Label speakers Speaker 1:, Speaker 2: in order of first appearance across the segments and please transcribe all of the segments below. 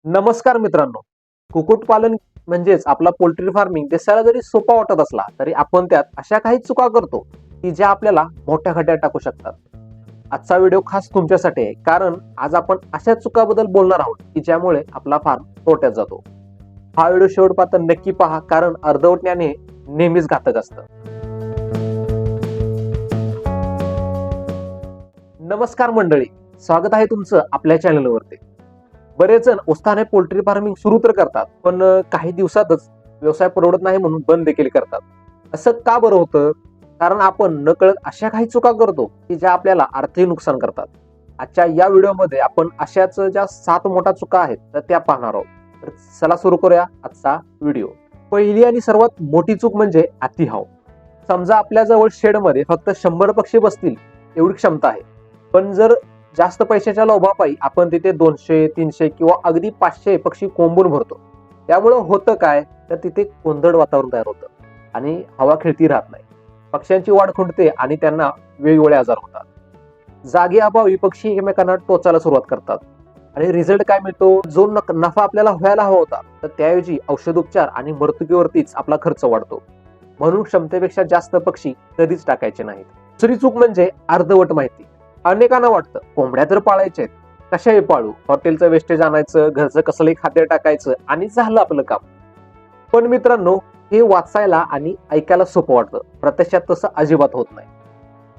Speaker 1: नमस्कार मित्रांनो. कुक्कुटपालन म्हणजेच आपला पोल्ट्री फार्मिंग दिसायला जरी सोपा वाटत असला तरी आपण त्यात अशा काही चुका करतो की ज्या आपल्याला मोठ्या खड्ड्यात टाकू शकतात. आजचा व्हिडिओ खास तुमच्यासाठी आहे, कारण आज आपण अशा चुकाबद्दल बोलणार आहोत की ज्यामुळे आपला फार्म तोट्यात जातो. हा व्हिडिओ शेवटपर्यंत नक्की पहा, कारण अर्धवट ज्ञान नेहमीच घातक असतं. नमस्कार मंडळी, स्वागत आहे तुमचं आपल्या चॅनलवरती. बरेच जण उत्साहाने पोल्ट्री फार्मिंग सुरू तर करतात, पण काही दिवसातच व्यवसाय परवडत नाही म्हणून बंद देखील करतात. असं का बरं होतं? कारण आपण नकळत अशा काही चुका करतो की ज्या आपल्याला आर्थिक नुकसान करतात. आजच्या या व्हिडिओमध्ये आपण अशाच ज्या 7 मोठ्या चुका आहेत तर त्या पाहणार आहोत. तर चला सुरू करूया आजचा व्हिडिओ. पहिली आणि सर्वात मोठी चूक म्हणजे अतिहाव. समजा आपल्या जवळ शेडमध्ये फक्त 100 पक्षी बसतील एवढी क्षमता आहे, पण जर जास्त पैशाच्या लोभापायी आपण तिथे 200, 300 किंवा अगदी 500 पक्षी कोंबून भरतो. त्यामुळं होतं काय, तर तिथे गोंधळ वातावरण तयार होतं आणि हवा खेळती राहत नाही. पक्ष्यांची वाढ खुंटते आणि त्यांना वेगवेगळे आजार होतात. जागे अभावी पक्षी एकमेकांना टोचायला सुरुवात करतात आणि रिझल्ट काय मिळतो? जो नफा आपल्याला व्हायला हवा होता तर त्याऐवजी औषधोपचार आणि मृत्यूवरतीच आपला खर्च वाढतो. म्हणून क्षमतेपेक्षा जास्त पक्षी कधीच टाकायचे नाहीत. दुसरी चूक म्हणजे अर्धवट माहिती. अनेकांना वाटतं कोंबड्या तर पाळायच्या आहेत, कशाही पाळू, हॉटेलचं वेस्टेज आणायचं, घरचं कसलंही खाद्य टाकायचं आणि झालं आपलं काम. पण मित्रांनो, हे वाचायला आणि ऐकायला सोपं वाटतं, प्रत्यक्षात तसं अजिबात होत नाही.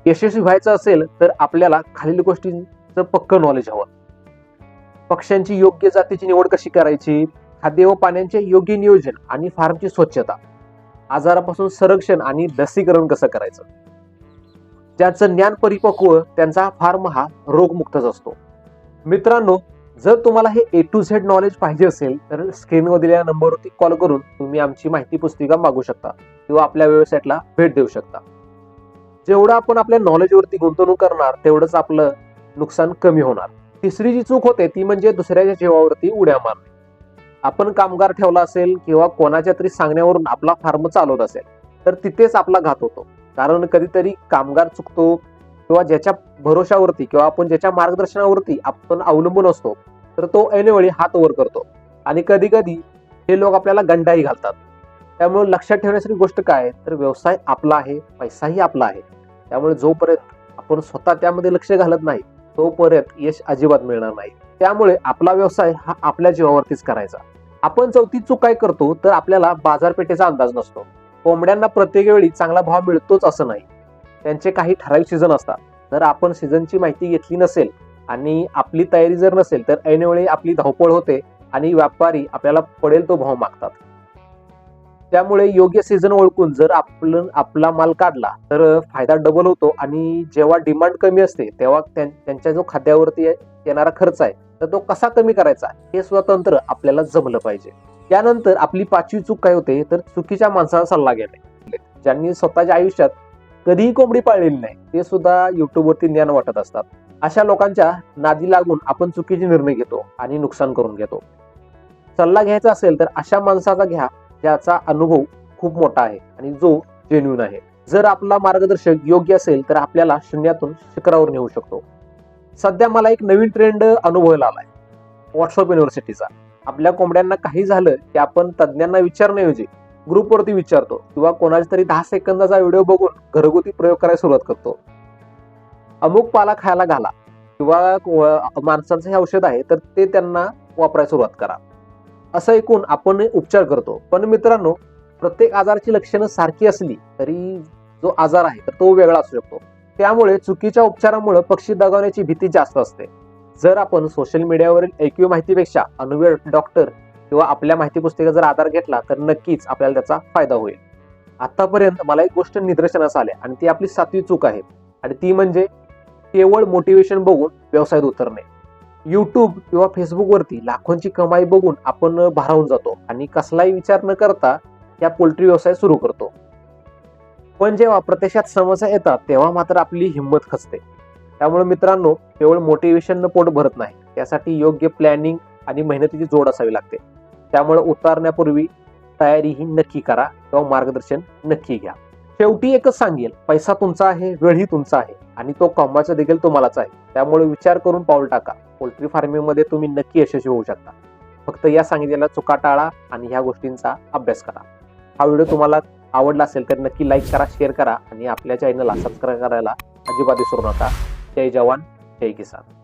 Speaker 1: यशस्वी व्हायचं असेल तर आपल्याला खालील गोष्टींचं पक्कं नॉलेज हवं. पक्ष्यांची योग्य जातीची निवड कशी करायची, खाद्य व पाण्याचे योग्य नियोजन आणि फार्मची स्वच्छता, आजारापासून संरक्षण आणि लसीकरण कसं करायचं. ज्यांचं ज्ञान परिपक्व त्यांचा फार्म हा रोगमुक्तच असतो. मित्रांनो, जर तुम्हाला हे A to Z नॉलेज पाहिजे असेल तर स्क्रीनवर दिलेल्या नंबरवरती कॉल करून तुम्ही आमची माहिती पुस्तिका मागू शकता किंवा आपल्या वेबसाईटला भेट देऊ शकता. जेवढं आपण आपल्या नॉलेजवरती गुंतवणूक करणार तेवढंच आपलं नुकसान कमी होणार. तिसरी जी चूक होते ती म्हणजे दुसऱ्याच्या जीवावरती उड्या मारणे. आपण कामगार ठेवला असेल किंवा कोणाच्या तरी सांगण्यावरून आपला फार्म चालवत असेल तर तिथेच आपला घात होतो. कारण कधीतरी कामगार चुकतो किंवा ज्याच्या भरोशावरती किंवा आपण ज्याच्या मार्गदर्शनावरती आपण अवलंबून असतो तर तो ऐनवेळी हात वर करतो आणि कधी कधी हे लोक आपल्याला गंडाही घालतात. त्यामुळे लक्षात ठेवण्यासारखी गोष्ट काय, तर व्यवसाय आपला आहे, पैसाही आपला आहे. त्यामुळे जोपर्यंत आपण स्वतः त्यामध्ये लक्ष घालत नाही तोपर्यंत यश अजिबात मिळणार नाही. त्यामुळे आपला व्यवसाय हा आपल्या जीवावरतीच करायचा. आपण चौथी चूक काय करतो, तर आपल्याला बाजारपेठेचा अंदाज नसतो. कोंबड्यांना प्रत्येक वेळी चांगला भाव मिळतोच असं नाही. त्यांचे काही ठराविक सीझन असतात. जर आपण सीझनची माहिती घेतली नसेल आणि आपली तयारी जर नसेल तर ऐनवेळी आपली धावपळ होते आणि व्यापारी आपल्याला पडेल तो भाव मागतात. त्यामुळे योग्य सीझन ओळखून जर आपला माल काढला तर फायदा डबल होतो आणि जेव्हा डिमांड कमी असते तेव्हा त्यांच्या जो खाद्यावरती येणारा खर्च आहे तर तो कसा कमी करायचा हे स्वतंत्र आपल्याला जमलं पाहिजे. त्यानंतर आपली 5वी चूक काय होते, तर चुकीच्या माणसाचा सल्ला घेणे. ज्यांनी स्वतःच्या आयुष्यात कधीही कोंबडी पाळलेली नाही ते सुद्धा युट्यूबवरती ज्ञान वाटत असतात. अशा लोकांच्या नादी लागून आपण चुकीचे निर्णय घेतो आणि नुकसान करून घेतो. सल्ला घ्यायचा असेल तर अशा माणसाचा घ्या ज्याचा अनुभव खूप मोठा आहे आणि जो जेन्युइन आहे. जर आपला मार्गदर्शक योग्य असेल तर आपल्याला शून्यातून शिखरावर नेऊ शकतो. सध्या मला एक नवीन ट्रेंड अनुभवायला आलाय, व्हॉट्सअप युनिव्हर्सिटीचा. आपल्या कोंबड्यांना काही झालं की आपण तज्ज्ञांना विचारण्याऐवजी ग्रुपवरती विचारतो किंवा कोणाचा तरी 10 सेकंदाचा व्हिडिओ बघून घरगुती प्रयोग करायला सुरुवात करतो. अमुक पाला खायला घाला किंवा माणसांचं हे औषध आहे तर ते त्यांना वापरायला सुरुवात करा, असं ऐकून आपण उपचार करतो. पण मित्रांनो, प्रत्येक आजाराची लक्षणं सारखी असली तरी जो आजार आहे तर तो वेगळा असू शकतो. त्यामुळे चुकीच्या उपचारामुळे पक्षी दगावण्याची भीती जास्त असते. जर आपण सोशल मीडियावरील ऐकीव माहितीपेक्षा अनुभवी डॉक्टर किंवा आपल्या माहिती पुस्तिका जर आधार घेतला तर नक्कीच आपल्याला त्याचा फायदा होईल. आतापर्यंत मला एक गोष्ट निदर्शनास आली आणि ती आपली 7वी चूक आहे आणि ती म्हणजे केवळ मोटिवेशन बघून व्यवसायात उतरणे. युट्यूब किंवा फेसबुकवरती लाखोंची कमाई बघून आपण भारावून जातो आणि कसलाही विचार न करता या पोल्ट्री व्यवसाय सुरू करतो. पण जेव्हा प्रत्यक्षात समस्या येतात तेव्हा मात्र आपली हिंमत खचते. त्यामुळे मित्रांनो, केवळ मोटिवेशन पोट भरत नाही, त्यासाठी योग्य प्लॅनिंग आणि मेहनतीची जोड असावी लागते. त्यामुळे उतरण्यापूर्वी तयारी ही नक्की करा किंवा मार्गदर्शन नक्की घ्या. शेवटी एकच सांगेल, पैसा तुमचा आहे, वेळही तुमचा आहे आणि तो कमवायचा देखील तुम्हालाच आहे. त्यामुळे विचार करून पाऊल टाका. पोल्ट्री फार्मिंग मध्ये तुम्ही नक्की यशस्वी होऊ शकता. फक्त या सांगितलेल्या चुका टाळा आणि ह्या गोष्टींचा अभ्यास करा. हा व्हिडिओ तुम्हाला आवडला असेल तर नक्की लाईक करा, शेअर करा आणि आपल्या चॅनलला सबस्क्राईब करायला अजिबात विसरू नका. जय जवान, जय किसान.